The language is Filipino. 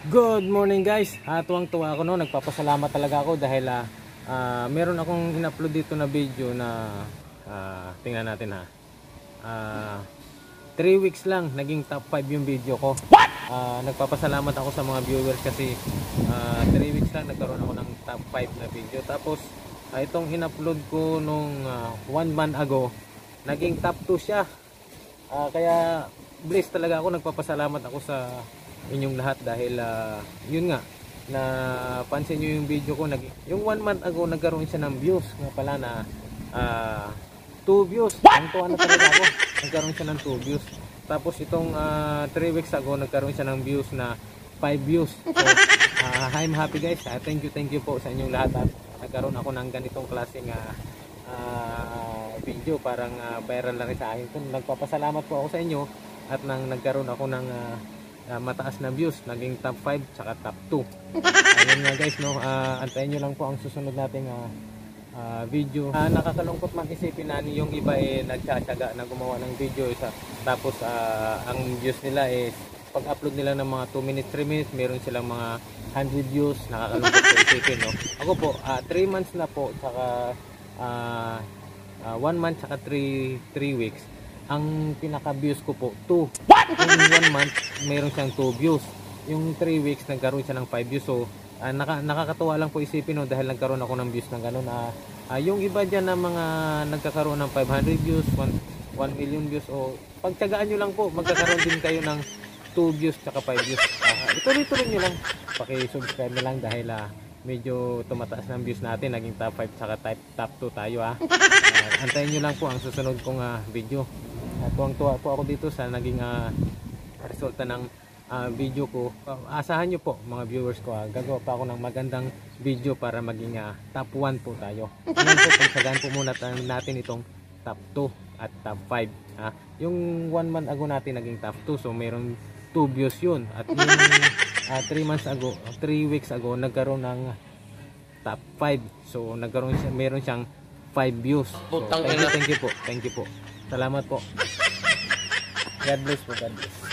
Good morning guys. Tuwang-tuwa ako no, nagpapasalamat talaga ako dahil meron akong in-upload dito na video na tingnan natin ha. 3 weeks lang naging top 5 yung video ko. Nagpapasalamat ako sa mga viewers kasi 3 weeks lang nagkaroon ako ng top 5 na video. Tapos itong in-upload ko nung 1 month ago, naging top 2 siya. Kaya blessed talaga ako, nagpapasalamat ako sa inyong lahat dahil yun nga, na pansin nyo yung video ko, yung 1 month ago nagkaroon siya ng views nga pala na 2 views. Ang tuwa na talaga ako, nagkaroon siya ng 2 views. Tapos itong 3 weeks ago nagkaroon siya ng views na 5 views. So I'm happy guys. Thank you po sa inyong lahat at nagkaroon ako ng ganitong klaseng video, parang viral na rin sa akin. So, nagpapasalamat po ako sa inyo at nagkaroon ako ng mataas na views, naging top 5 tsaka top 2. Ayun nga guys no, antayin nyo lang po ang susunod nating video. Nakakalungkot man isipin na yung iba nagtsatsaga na gumawa ng video tapos ang views nila pag-upload nila ng mga 2 minutes, 3 minutes, meron silang mga 100 views. Nakakalungkot po isipin no. Ako po 3 months na po tsaka 1 month tsaka 3 weeks, ang pinaka views ko po 2. Yung 1 month mayroon siyang 2 views, yung 3 weeks nagkaroon siya ng 5 views. So nakakatuwa lang po isipin no, dahil nagkaroon ako ng views ng ganun. Yung iba dyan na mga nagkakaroon ng 500 views, 1 million views, o pagtyagaan nyo lang po, magkakaroon din kayo ng 2 views tsaka 5 views. Ituloy-tuloy nyo lang, paki-subscribe na lang dahil medyo tumataas ng views natin, naging top 5 tsaka top 2 tayo antayin nyo lang po ang susunod kong video. Tuwang-tuwa po ako dito sa naging resulta ng video ko. Asahan nyo po mga viewers ko, gagawa pa ako ng magandang video para maging top 1 po tayo. Ngayon po, pagsagaan po muna natin itong top 2 at top 5. Yung 1 month ago natin naging top 2, so mayroon 2 views yun. At yung 3 weeks ago nagkaroon ng top 5, so meron siyang 5 views. So thank you po, salamat po. God bless po, God bless.